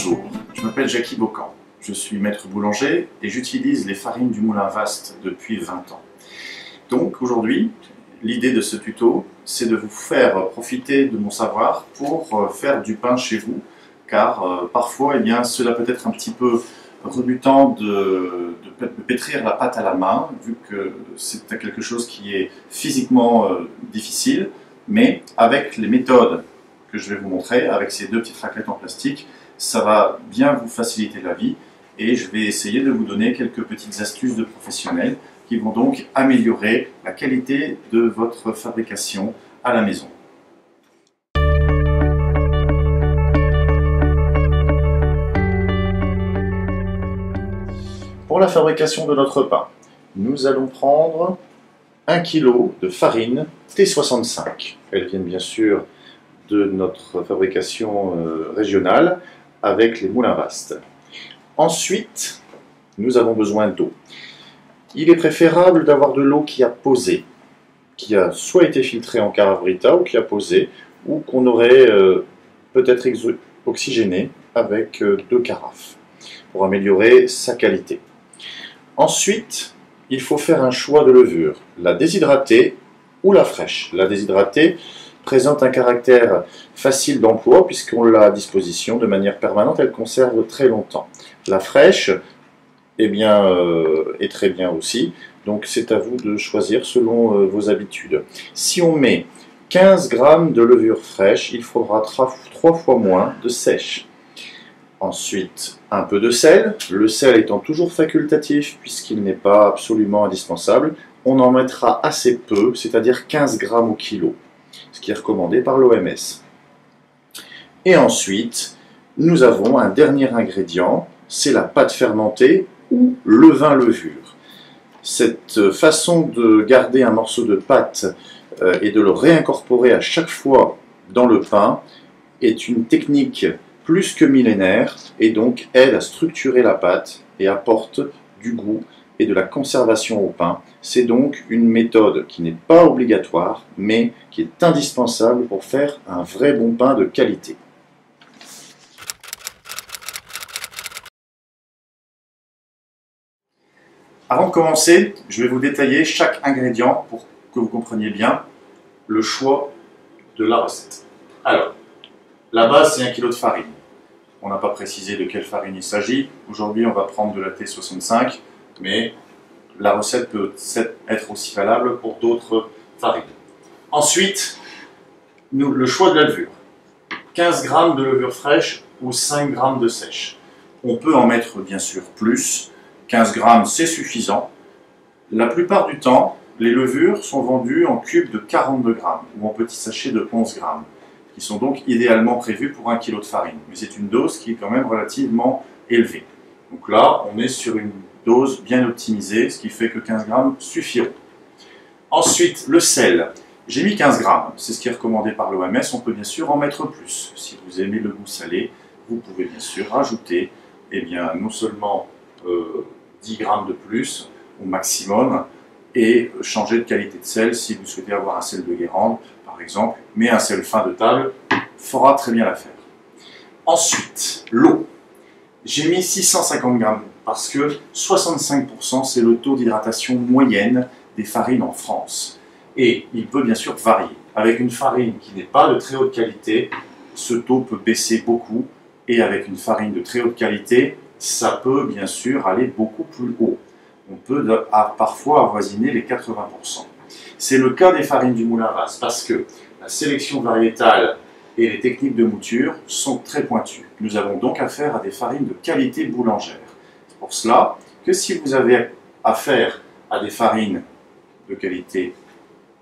Bonjour, je m'appelle Jackie Bocan, je suis maître boulanger et j'utilise les farines du Moulin Vaste depuis 20 ans. Donc aujourd'hui, l'idée de ce tuto, c'est de vous faire profiter de mon savoir pour faire du pain chez vous, car parfois cela peut être un petit peu rebutant de pétrir la pâte à la main, vu que c'est quelque chose qui est physiquement difficile, mais avec les méthodes que je vais vous montrer, avec ces deux petites raclettes en plastique, ça va bien vous faciliter la vie et je vais essayer de vous donner quelques petites astuces de professionnels qui vont donc améliorer la qualité de votre fabrication à la maison. Pour la fabrication de notre pain, nous allons prendre 1 kg de farine T65. Elles viennent bien sûr de notre fabrication régionale avec les moulins vastes. Ensuite, nous avons besoin d'eau. Il est préférable d'avoir de l'eau qui a posé, qui a soit été filtrée en carabrita ou qui a posé, ou qu'on aurait peut-être oxygéné avec 2 carafes pour améliorer sa qualité. Ensuite, il faut faire un choix de levure, la déshydratée ou la fraîche. La déshydratée présente un caractère facile d'emploi puisqu'on l'a à disposition de manière permanente, elle conserve très longtemps. La fraîche est très bien aussi, donc c'est à vous de choisir selon vos habitudes. Si on met 15 g de levure fraîche, il faudra 3 fois moins de sèche. Ensuite, un peu de sel, le sel étant toujours facultatif puisqu'il n'est pas absolument indispensable, on en mettra assez peu, c'est-à-dire 15 g au kilo, ce qui est recommandé par l'OMS. Et ensuite, nous avons un dernier ingrédient, c'est la pâte fermentée ou levain levure. Cette façon de garder un morceau de pâte et de le réincorporer à chaque fois dans le pain est une technique plus que millénaire et donc aide à structurer la pâte et apporte du goût et de la conservation au pain. C'est donc une méthode qui n'est pas obligatoire, mais qui est indispensable pour faire un vrai bon pain de qualité. Avant de commencer, je vais vous détailler chaque ingrédient pour que vous compreniez bien le choix de la recette. Alors, la base c'est 1 kg de farine. On n'a pas précisé de quelle farine il s'agit. Aujourd'hui, on va prendre de la T65, mais la recette peut être aussi valable pour d'autres farines. Ensuite, le choix de la levure. 15 g de levure fraîche ou 5 g de sèche. On peut en mettre bien sûr plus. 15 g c'est suffisant. La plupart du temps, les levures sont vendues en cubes de 42 g ou en petits sachets de 11 g, qui sont donc idéalement prévus pour 1 kg de farine. Mais c'est une dose qui est quand même relativement élevée. Donc là, on est sur une dose bien optimisée, ce qui fait que 15 g suffiront. Ensuite, le sel. J'ai mis 15 g, c'est ce qui est recommandé par l'OMS, on peut bien sûr en mettre plus. Si vous aimez le goût salé, vous pouvez bien sûr rajouter non seulement 10 g de plus au maximum et changer de qualité de sel si vous souhaitez avoir un sel de Guérande par exemple, mais un sel fin de table fera très bien l'affaire. Ensuite, l'eau. J'ai mis 650 g parce que 65% c'est le taux d'hydratation moyenne des farines en France. Et il peut bien sûr varier. Avec une farine qui n'est pas de très haute qualité, ce taux peut baisser beaucoup. Et avec une farine de très haute qualité, ça peut bien sûr aller beaucoup plus haut. On peut parfois avoisiner les 80%. C'est le cas des farines du Moulin Vaste parce que la sélection variétale et les techniques de mouture sont très pointues. Nous avons donc affaire à des farines de qualité boulangère. C'est pour cela que si vous avez affaire à des farines de qualité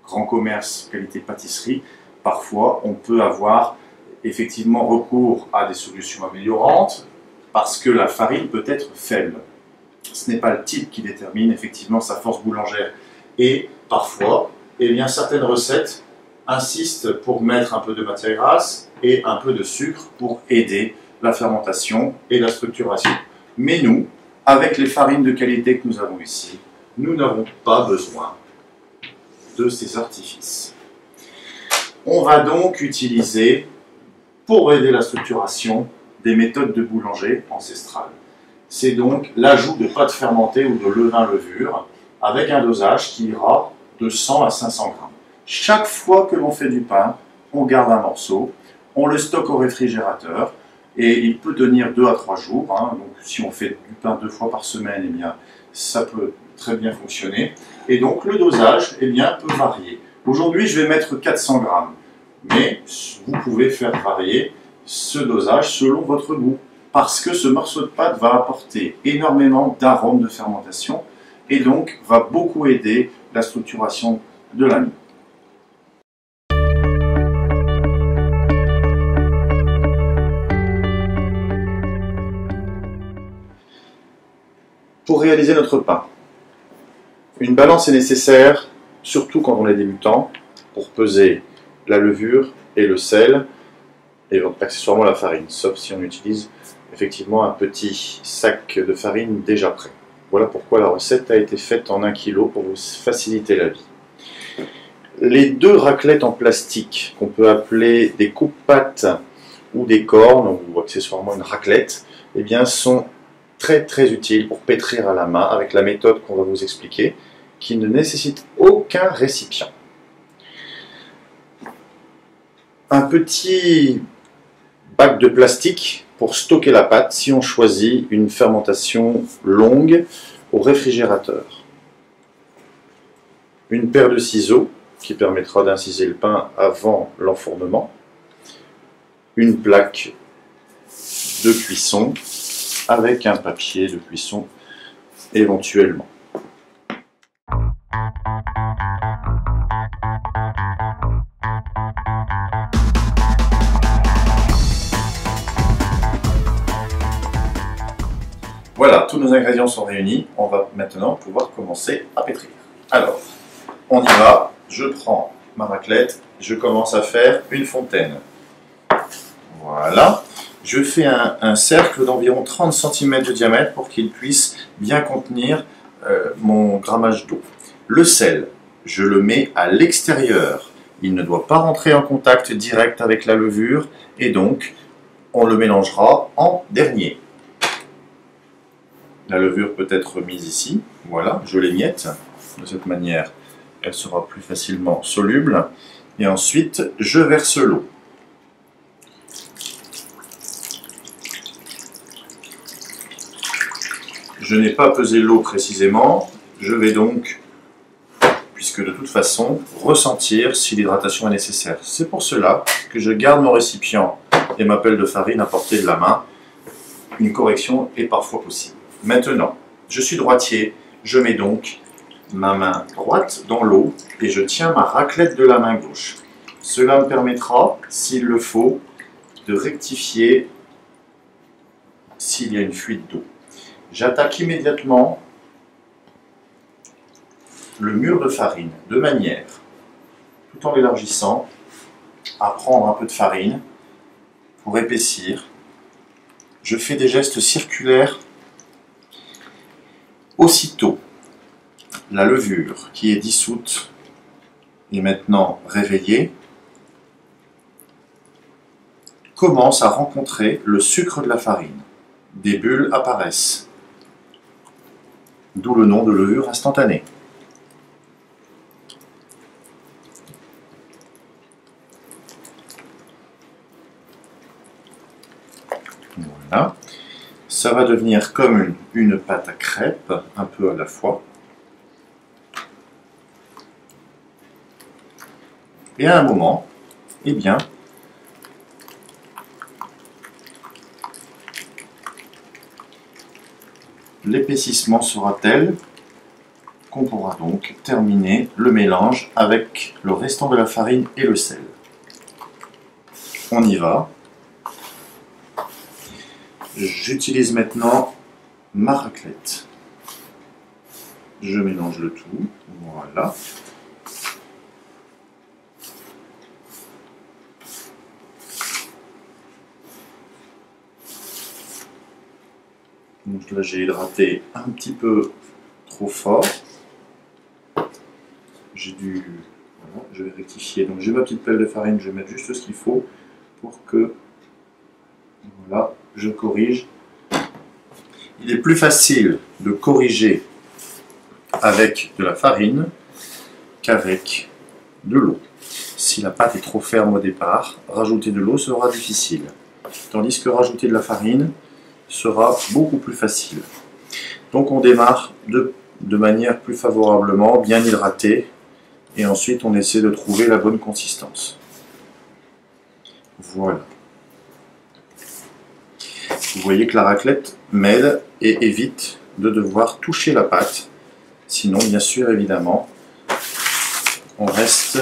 grand commerce, qualité pâtisserie, parfois on peut avoir effectivement recours à des solutions améliorantes parce que la farine peut être faible. Ce n'est pas le type qui détermine effectivement sa force boulangère. Et parfois, certaines recettes insistent pour mettre un peu de matière grasse et un peu de sucre pour aider la fermentation et la structuration. Mais nous, avec les farines de qualité que nous avons ici, nous n'avons pas besoin de ces artifices. On va donc utiliser, pour aider la structuration, des méthodes de boulanger ancestrales. C'est donc l'ajout de pâte fermentée ou de levain-levure avec un dosage qui ira de 100 à 500 grammes. Chaque fois que l'on fait du pain, on garde un morceau, on le stocke au réfrigérateur et il peut tenir 2 à 3 jours. Donc si on fait du pain 2 fois par semaine, eh bien, ça peut très bien fonctionner. Et donc le dosage peut varier. Aujourd'hui, je vais mettre 400 grammes, mais vous pouvez faire varier ce dosage selon votre goût, parce que ce morceau de pâte va apporter énormément d'arômes de fermentation et donc va beaucoup aider la structuration de la mie. Pour réaliser notre pain, une balance est nécessaire, surtout quand on est débutant, pour peser la levure et le sel, et accessoirement la farine, sauf si on utilise effectivement un petit sac de farine déjà prêt. Voilà pourquoi la recette a été faite en 1 kg pour vous faciliter la vie. Les 2 raclettes en plastique, qu'on peut appeler des coupe-pâtes ou des cornes, ou accessoirement une raclette, eh bien, sont très utiles pour pétrir à la main avec la méthode qu'on va vous expliquer, qui ne nécessite aucun récipient. Un petit bac de plastique pour stocker la pâte si on choisit une fermentation longue au réfrigérateur. Une paire de ciseaux qui permettra d'inciser le pain avant l'enfournement. Une plaque de cuisson avec un papier de cuisson éventuellement. Voilà, tous nos ingrédients sont réunis. On va maintenant pouvoir commencer à pétrir. Alors, on y va. Je prends ma raclette. Je commence à faire une fontaine. Voilà. Je fais un cercle d'environ 30 cm de diamètre pour qu'il puisse bien contenir mon grammage d'eau. Le sel, je le mets à l'extérieur. Il ne doit pas rentrer en contact direct avec la levure et donc on le mélangera en dernier. La levure peut être mise ici. Voilà, je l'émiette. De cette manière, elle sera plus facilement soluble. Et ensuite, je verse l'eau. Je n'ai pas pesé l'eau précisément. Je vais donc, puisque de toute façon, ressentir si l'hydratation est nécessaire. C'est pour cela que je garde mon récipient et ma pelle de farine à portée de la main. Une correction est parfois possible. Maintenant, je suis droitier. Je mets donc ma main droite dans l'eau et je tiens ma raclette de la main gauche. Cela me permettra, s'il le faut, de rectifier s'il y a une fuite d'eau. J'attaque immédiatement le mur de farine de manière, tout en l'élargissant, à prendre un peu de farine pour épaissir. Je fais des gestes circulaires. Aussitôt, la levure qui est dissoute et maintenant réveillée commence à rencontrer le sucre de la farine. Des bulles apparaissent. D'où le nom de levure instantanée. Voilà. Ça va devenir comme une pâte à crêpes, un peu à la fois. Et à un moment, eh bien, l'épaississement sera tel qu'on pourra donc terminer le mélange avec le restant de la farine et le sel. On y va. J'utilise maintenant ma raclette. Je mélange le tout. Voilà. Donc là, j'ai hydraté un petit peu trop fort. J'ai dû... Voilà, je vais rectifier. Donc j'ai ma petite pelle de farine, je vais mettre juste ce qu'il faut pour que... Voilà. je corrige. Il est plus facile de corriger avec de la farine qu'avec de l'eau. Si la pâte est trop ferme au départ, rajouter de l'eau sera difficile. Tandis que rajouter de la farine sera beaucoup plus facile. Donc on démarre de manière plus favorablement, bien hydratée, et ensuite on essaie de trouver la bonne consistance. Voilà. Vous voyez que la raclette m'aide et évite de devoir toucher la pâte. Sinon, bien sûr, évidemment, on reste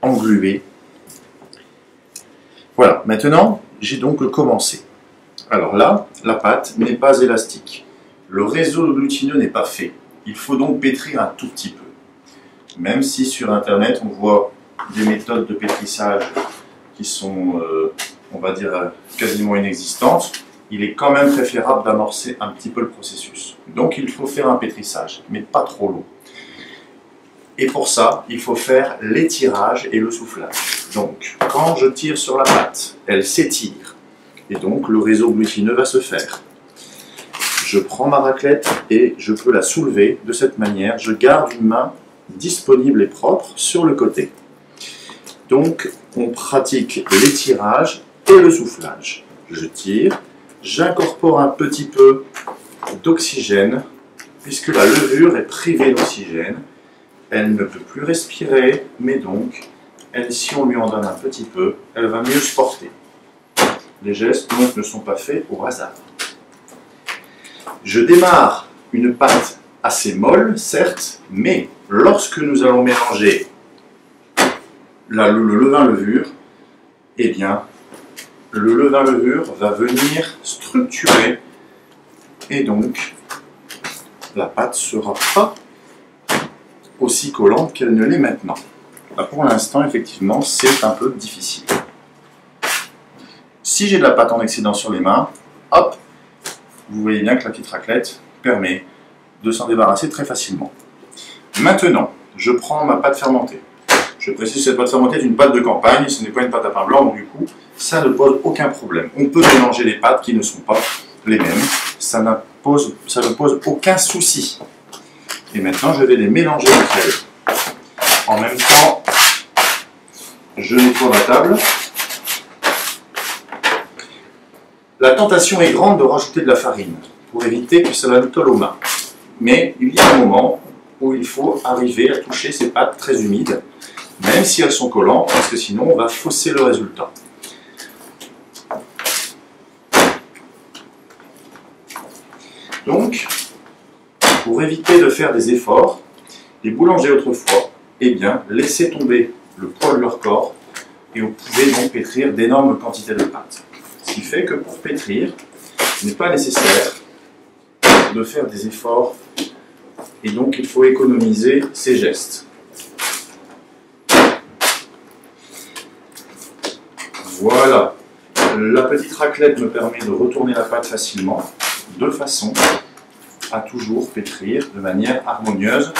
englué. Voilà, maintenant, j'ai donc commencé. Alors là, la pâte n'est pas élastique. Le réseau glutineux n'est pas fait. Il faut donc pétrir un tout petit peu. Même si sur Internet, on voit des méthodes de pétrissage qui sont, on va dire, quasiment inexistantes, il est quand même préférable d'amorcer un petit peu le processus. Donc il faut faire un pétrissage, mais pas trop long. Et pour ça, il faut faire l'étirage et le soufflage. Donc, quand je tire sur la pâte, elle s'étire. Et donc, le réseau glutineux va se faire. Je prends ma raclette et je peux la soulever de cette manière. Je garde une main disponible et propre sur le côté. Donc, on pratique l'étirage et le soufflage. Je tire, j'incorpore un petit peu d'oxygène, puisque la levure est privée d'oxygène. Elle ne peut plus respirer, mais donc, si on lui en donne un petit peu, elle va mieux se porter. Les gestes donc ne sont pas faits au hasard. Je démarre une pâte assez molle, certes, mais lorsque nous allons mélanger le levain-levure, eh bien, le levain-levure va venir structurer et donc la pâte ne sera pas aussi collante qu'elle ne l'est maintenant. Là, pour l'instant, effectivement, c'est un peu difficile. Si j'ai de la pâte en excédent sur les mains, hop, vous voyez bien que la petite raclette permet de s'en débarrasser très facilement. Maintenant, je prends ma pâte fermentée. Je précise que cette pâte fermentée est une pâte de campagne, ce n'est pas une pâte à pain blanc, donc du coup, ça ne pose aucun problème. On peut mélanger les pâtes qui ne sont pas les mêmes, ça ne pose aucun souci. Et maintenant, je vais les mélanger entre elles. En même temps, je nettoie ma table. La tentation est grande de rajouter de la farine pour éviter que ça la nous colle aux mains. Mais il y a un moment où il faut arriver à toucher ces pâtes très humides, même si elles sont collantes, parce que sinon on va fausser le résultat. Donc, pour éviter de faire des efforts, les boulangers autrefois, eh bien, laissaient tomber le poids de leur corps et on pouvait donc pétrir d'énormes quantités de pâte. Ce qui fait que pour pétrir, il n'est pas nécessaire de faire des efforts et donc il faut économiser ces gestes. Voilà, la petite raclette me permet de retourner la pâte facilement, de façon à toujours pétrir de manière harmonieuse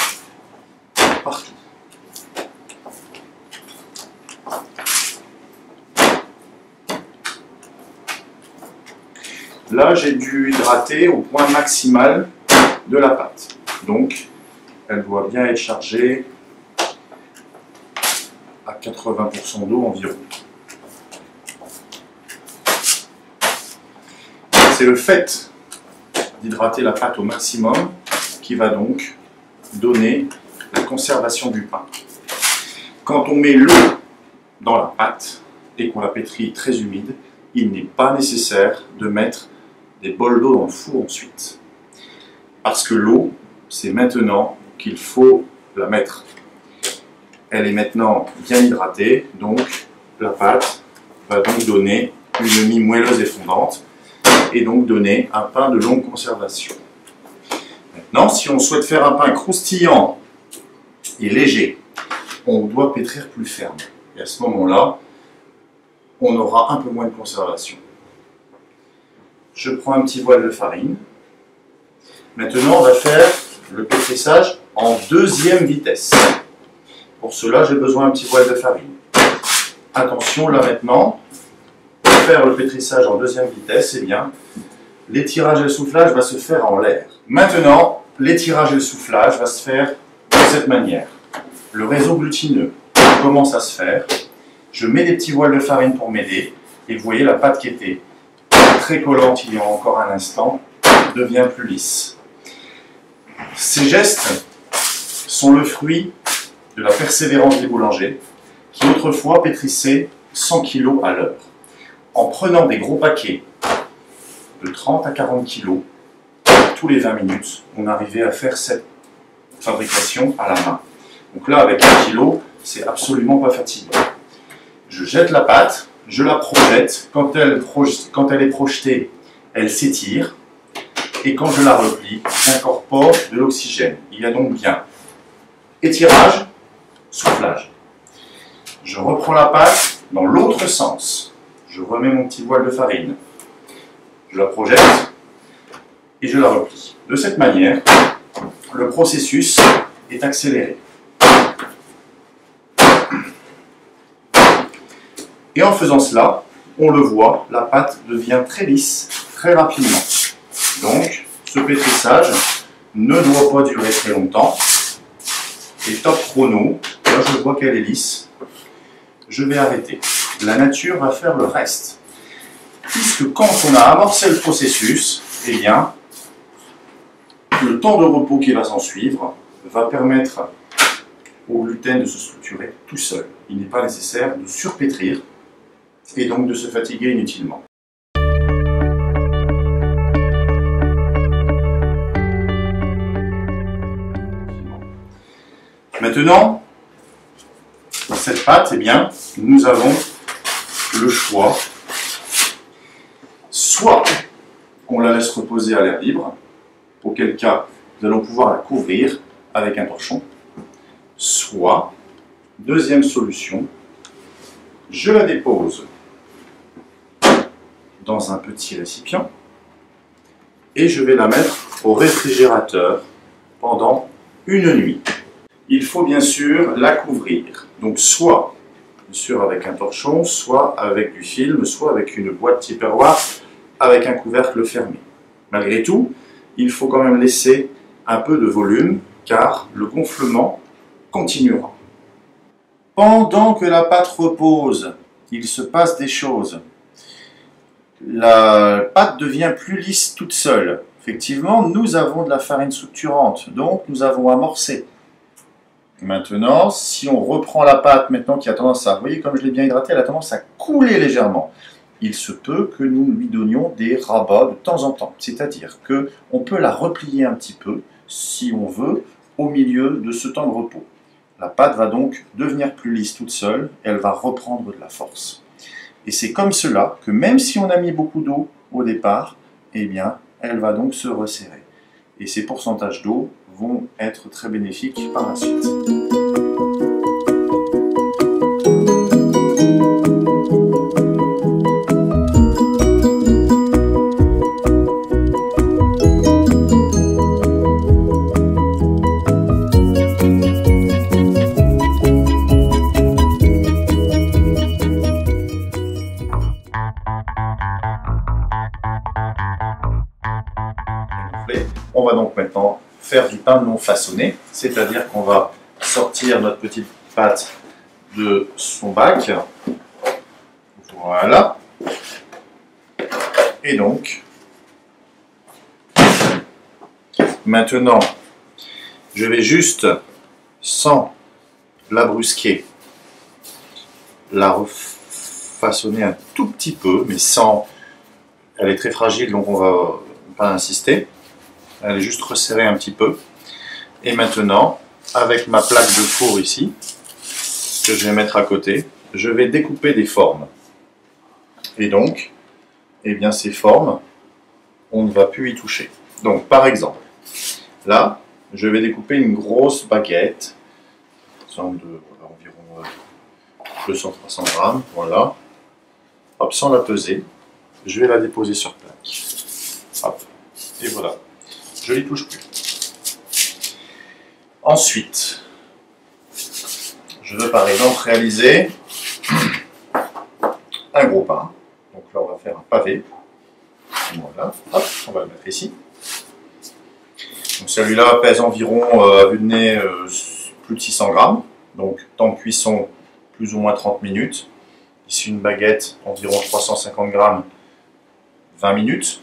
partout. Là, j'ai dû hydrater au point maximal de la pâte. Donc, elle doit bien être chargée à 80% d'eau environ. C'est le fait d'hydrater la pâte au maximum qui va donc donner la conservation du pain. Quand on met l'eau dans la pâte et qu'on la pétrit très humide, il n'est pas nécessaire de mettre des bols d'eau dans le four ensuite. Parce que l'eau, c'est maintenant qu'il faut la mettre. Elle est maintenant bien hydratée, donc la pâte va donc donner une mie moelleuse et fondante et donc donner un pain de longue conservation. Maintenant, si on souhaite faire un pain croustillant et léger, on doit pétrir plus ferme. Et à ce moment-là, on aura un peu moins de conservation. Je prends un petit voile de farine. Maintenant, on va faire le pétrissage en deuxième vitesse. Pour cela, j'ai besoin d'un petit voile de farine. Attention, là maintenant, faire le pétrissage en deuxième vitesse, eh bien, l'étirage et le soufflage va se faire en l'air. Maintenant, l'étirage et le soufflage va se faire de cette manière. Le réseau glutineux commence à se faire. Je mets des petits voiles de farine pour m'aider. Et vous voyez, la pâte qui était très collante il y a encore un instant devient plus lisse. Ces gestes sont le fruit de la persévérance des boulangers qui autrefois pétrissaient 100 kg à l'heure. En prenant des gros paquets de 30 à 40 kg tous les 20 minutes, on arrivait à faire cette fabrication à la main. Donc là, avec 1 kg, c'est absolument pas fatigant. Je jette la pâte, je la projette. Quand elle est projetée, elle s'étire. Et quand je la replie, j'incorpore de l'oxygène. Il y a donc bien étirage, soufflage. Je reprends la pâte dans l'autre sens. Je remets mon petit voile de farine. Je la projette et je la replie. De cette manière, le processus est accéléré. Et en faisant cela, on le voit, la pâte devient très lisse, très rapidement. Donc, ce pétrissage ne doit pas durer très longtemps. Et top chrono, là je vois qu'elle est lisse, je vais arrêter. La nature va faire le reste. Puisque quand on a amorcé le processus, eh bien, le temps de repos qui va s'en suivre va permettre au gluten de se structurer tout seul. Il n'est pas nécessaire de surpétrir et donc de se fatiguer inutilement. Maintenant, cette pâte, eh bien, nous avons le choix. Soit on la laisse reposer à l'air libre, auquel cas nous allons pouvoir la couvrir avec un torchon. Soit, deuxième solution, je la dépose dans un petit récipient et je vais la mettre au réfrigérateur pendant une nuit. Il faut bien sûr la couvrir, donc soit bien sûr avec un torchon, soit avec du film, soit avec une boîte Tupperware avec un couvercle fermé. Malgré tout, il faut quand même laisser un peu de volume car le gonflement continuera. Pendant que la pâte repose, il se passe des choses. La pâte devient plus lisse toute seule. Effectivement, nous avons de la farine structurante, donc nous avons amorcé. Maintenant, si on reprend la pâte maintenant qui a tendance à, vous voyez comme je l'ai bien hydratée, elle a tendance à couler légèrement. Il se peut que nous lui donnions des rabats de temps en temps. C'est-à-dire qu'on peut la replier un petit peu, si on veut, au milieu de ce temps de repos. La pâte va donc devenir plus lisse toute seule, et elle va reprendre de la force. Et c'est comme cela que même si on a mis beaucoup d'eau au départ, eh bien, elle va donc se resserrer. Et ces pourcentages d'eau vont être très bénéfiques par la suite. On va donc maintenant faire du pain non façonné, c'est-à-dire qu'on va sortir notre petite pâte de son bac. Voilà. Et donc, maintenant, je vais juste, sans la brusquer, la refaçonner un tout petit peu, mais sans... Elle est très fragile, donc on va pas insister. Elle est juste resserrée un petit peu. Et maintenant, avec ma plaque de four ici, que je vais mettre à côté, je vais découper des formes. Et donc, eh bien ces formes, on ne va plus y toucher. Donc par exemple, là, je vais découper une grosse baguette, de voilà, environ 200-300 grammes, voilà. Hop, sans la peser, je vais la déposer sur plaque. Hop, et voilà. Je n'y touche plus. Ensuite, je veux par exemple réaliser un gros pain. Donc Donc là, on va faire un pavé. Voilà, hop, on va le mettre ici. Celui-là pèse environ, à vue de nez, plus de 600 grammes. Donc, temps de cuisson, plus ou moins 30 minutes. Ici, une baguette, environ 350 grammes, 20 minutes.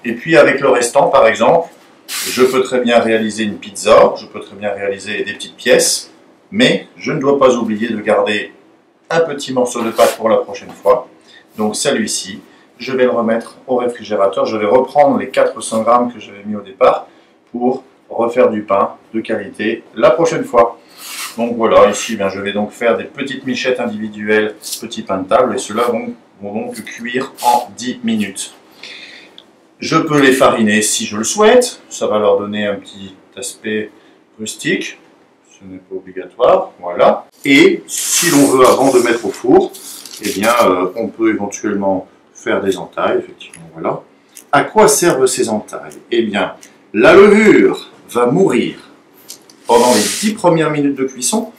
Et puis, avec le restant, par exemple, je peux très bien réaliser une pizza, je peux très bien réaliser des petites pièces, mais je ne dois pas oublier de garder un petit morceau de pâte pour la prochaine fois. Donc, celui-ci, je vais le remettre au réfrigérateur. Je vais reprendre les 400 grammes que j'avais mis au départ pour refaire du pain de qualité la prochaine fois. Donc voilà, ici je vais donc faire des petites michettes individuelles, petits pains de table, et ceux-là vont donc cuire en 10 minutes. Je peux les fariner si je le souhaite, ça va leur donner un petit aspect rustique, ce n'est pas obligatoire, voilà. Et si l'on veut avant de mettre au four, eh bien on peut éventuellement faire des entailles, effectivement, voilà. À quoi servent ces entailles? Eh bien, la levure va mourir pendant les 10 premières minutes de cuisson.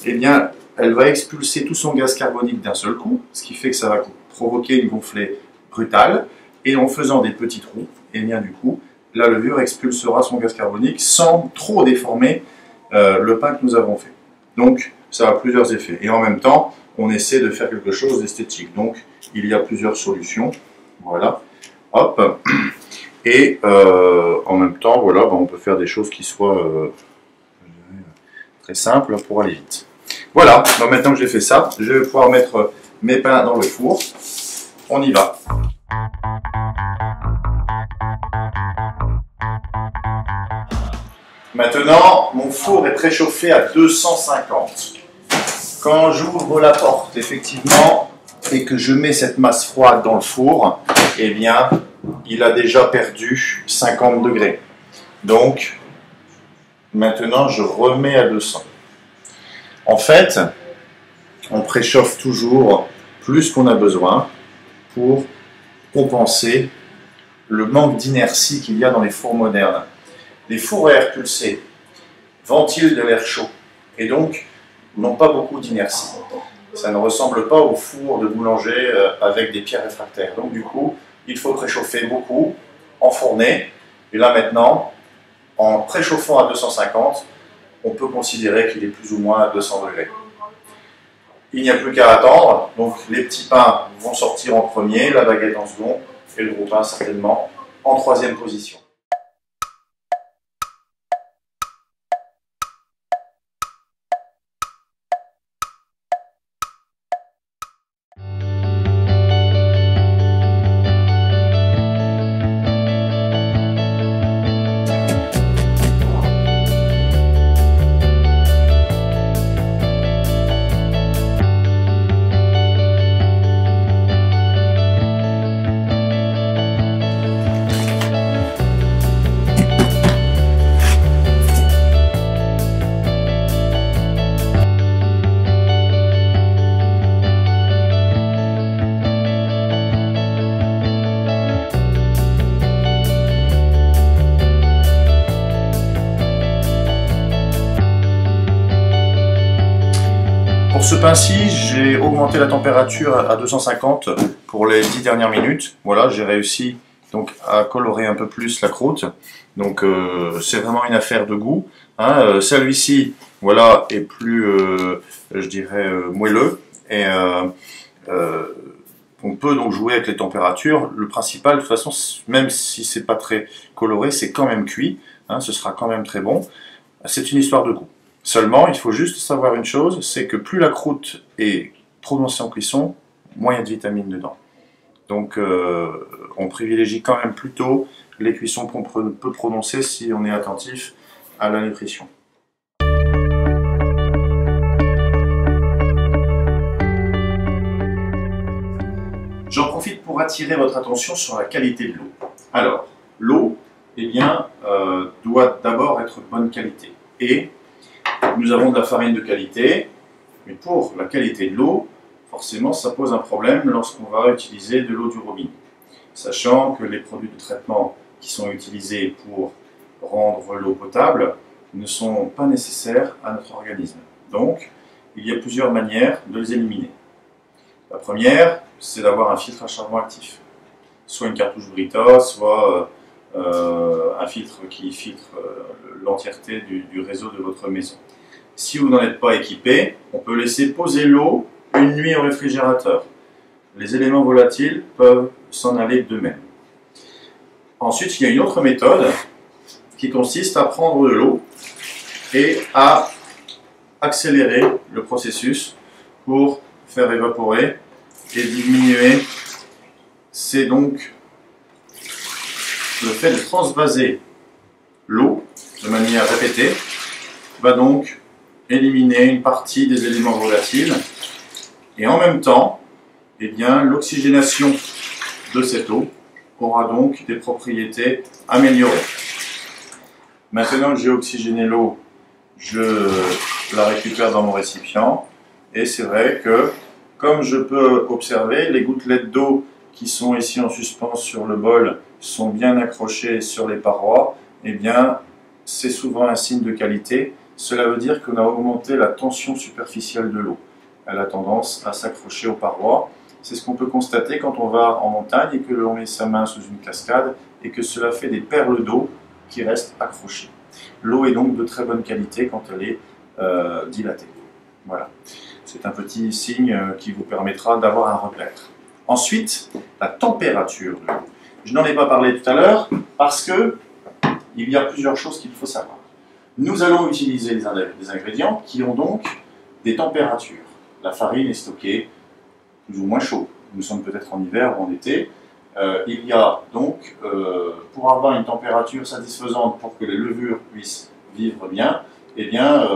Eh bien, elle va expulser tout son gaz carbonique d'un seul coup, ce qui fait que ça va provoquer une gonflée brutale. Et en faisant des petits trous, eh bien, du coup, la levure expulsera son gaz carbonique sans trop déformer le pain que nous avons fait. Donc, ça a plusieurs effets. Et en même temps, on essaie de faire quelque chose d'esthétique. Donc, il y a plusieurs solutions. Voilà. Hop. Et en même temps, voilà, on peut faire des choses qui soient très simples pour aller vite. Voilà, donc maintenant que j'ai fait ça, je vais pouvoir mettre mes pains dans le four. On y va. Maintenant, mon four est préchauffé à 250. Quand j'ouvre la porte, effectivement, et que je mets cette masse froide dans le four, eh bien, il a déjà perdu 50 degrés. Donc, maintenant, je remets à 200. En fait, on préchauffe toujours plus qu'on a besoin pour compenser le manque d'inertie qu'il y a dans les fours modernes. Les fours à air pulsé ventilent de l'air chaud et donc n'ont pas beaucoup d'inertie. Ça ne ressemble pas au four de boulanger avec des pierres réfractaires. Donc du coup, il faut préchauffer beaucoup, enfourner. Et là maintenant, en préchauffant à 250, on peut considérer qu'il est plus ou moins à 200 degrés. Il n'y a plus qu'à attendre. Donc les petits pains vont sortir en premier, la baguette en second, et le gros pain certainement en troisième position. Pour ce pain-ci, j'ai augmenté la température à 250 pour les 10 dernières minutes. Voilà, j'ai réussi donc à colorer un peu plus la croûte. Donc c'est vraiment une affaire de goût. Hein. Celui-ci, voilà, est plus, je dirais, moelleux. Et on peut donc jouer avec les températures. Le principal, de toute façon, même si c'est pas très coloré, c'est quand même cuit. Hein, ce sera quand même très bon. C'est une histoire de goût. Seulement, il faut juste savoir une chose, c'est que plus la croûte est prononcée en cuisson, moins il y a de vitamines dedans. Donc, on privilégie quand même plutôt les cuissons qu'on peut prononcer si on est attentif à la nutrition. J'en profite pour attirer votre attention sur la qualité de l'eau. Alors, l'eau, eh bien, doit d'abord être de bonne qualité. Et nous avons de la farine de qualité, mais pour la qualité de l'eau, forcément, ça pose un problème lorsqu'on va utiliser de l'eau du robinet. Sachant que les produits de traitement qui sont utilisés pour rendre l'eau potable ne sont pas nécessaires à notre organisme. Donc, il y a plusieurs manières de les éliminer. La première, c'est d'avoir un filtre à charbon actif. Soit une cartouche Brita, soit un filtre qui filtre l'entièreté du réseau de votre maison. Si vous n'en êtes pas équipé, on peut laisser poser l'eau une nuit au réfrigérateur. Les éléments volatiles peuvent s'en aller d'eux-mêmes. Ensuite, il y a une autre méthode qui consiste à prendre de l'eau et à accélérer le processus pour faire évaporer et diminuer. C'est donc le fait de transvaser l'eau de manière répétée va donc éliminer une partie des éléments volatiles et en même temps, eh bien, l'oxygénation de cette eau aura donc des propriétés améliorées. Maintenant que j'ai oxygéné l'eau, je la récupère dans mon récipient et c'est vrai que, comme je peux observer, les gouttelettes d'eau qui sont ici en suspens sur le bol sont bien accrochées sur les parois. Eh bien, c'est souvent un signe de qualité. Cela veut dire qu'on a augmenté la tension superficielle de l'eau. Elle a tendance à s'accrocher aux parois. C'est ce qu'on peut constater quand on va en montagne et que l'on met sa main sous une cascade et que cela fait des perles d'eau qui restent accrochées. L'eau est donc de très bonne qualité quand elle est dilatée. Voilà. C'est un petit signe qui vous permettra d'avoir un repère. Ensuite, la température de l'eau. Je n'en ai pas parlé tout à l'heure parce que il y a plusieurs choses qu'il faut savoir. Nous allons utiliser des ingrédients qui ont donc des températures. La farine est stockée plus ou moins chaud. Nous sommes peut-être en hiver ou en été. Il y a donc, pour avoir une température satisfaisante pour que les levures puissent vivre bien, eh bien,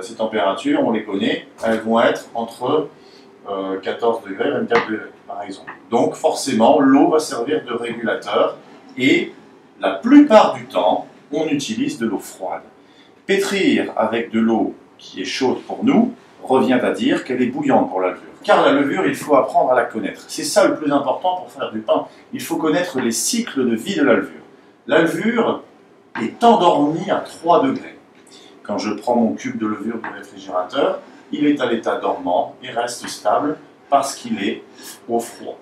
ces températures, on les connaît, elles vont être entre 14 degrés et 24 degrés, par exemple. Donc, forcément, l'eau va servir de régulateur et la plupart du temps, on utilise de l'eau froide. Pétrir avec de l'eau qui est chaude pour nous revient à dire qu'elle est bouillante pour la levure. Car la levure, il faut apprendre à la connaître. C'est ça le plus important pour faire du pain. Il faut connaître les cycles de vie de la levure. La levure est endormie à 3 degrés. Quand je prends mon cube de levure du réfrigérateur, il est à l'état dormant et reste stable parce qu'il est au froid.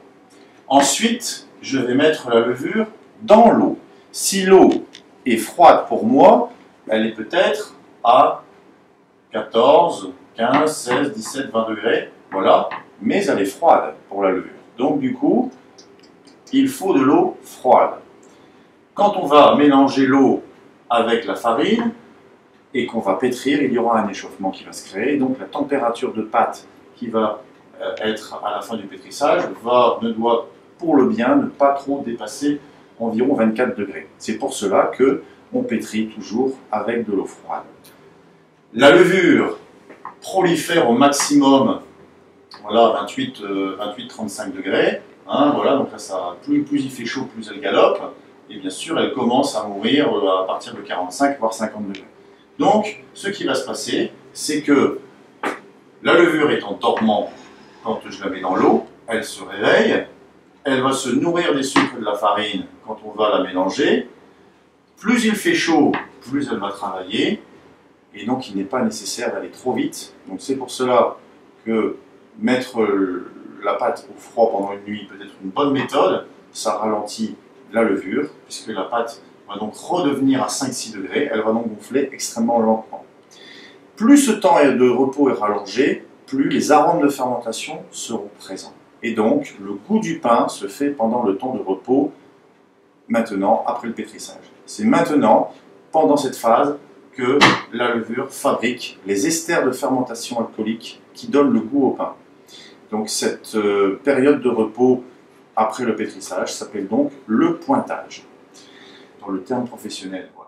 Ensuite, je vais mettre la levure dans l'eau. Si l'eau est froide pour moi, elle est peut-être à 14, 15, 16, 17, 20 degrés, voilà, mais elle est froide pour la levure. Donc du coup, il faut de l'eau froide. Quand on va mélanger l'eau avec la farine et qu'on va pétrir, il y aura un échauffement qui va se créer, donc la température de pâte qui va être à la fin du pétrissage ne doit, pour le bien, ne pas trop dépasser environ 24 degrés. C'est pour cela qu'on pétrit toujours avec de l'eau froide. La levure prolifère au maximum, voilà, 28-35 degrés. Hein, voilà, donc là, plus il fait chaud, plus elle galope. Et bien sûr, elle commence à mourir à partir de 45 voire 50 degrés. Donc, ce qui va se passer, c'est que la levure étant dormante, quand je la mets dans l'eau, elle se réveille, elle va se nourrir des sucres de la farine quand on va la mélanger. Plus il fait chaud, plus elle va travailler, et donc il n'est pas nécessaire d'aller trop vite. Donc c'est pour cela que mettre la pâte au froid pendant une nuit peut être une bonne méthode. Ça ralentit la levure, puisque la pâte va donc redevenir à 5-6 degrés, elle va donc gonfler extrêmement lentement. Plus ce temps de repos est rallongé, plus les arômes de fermentation seront présents. Et donc, le goût du pain se fait pendant le temps de repos, maintenant, après le pétrissage. C'est maintenant, pendant cette phase, que la levure fabrique les esters de fermentation alcoolique qui donnent le goût au pain. Donc cette période de repos après le pétrissage s'appelle donc le pointage, dans le terme professionnel. Voilà.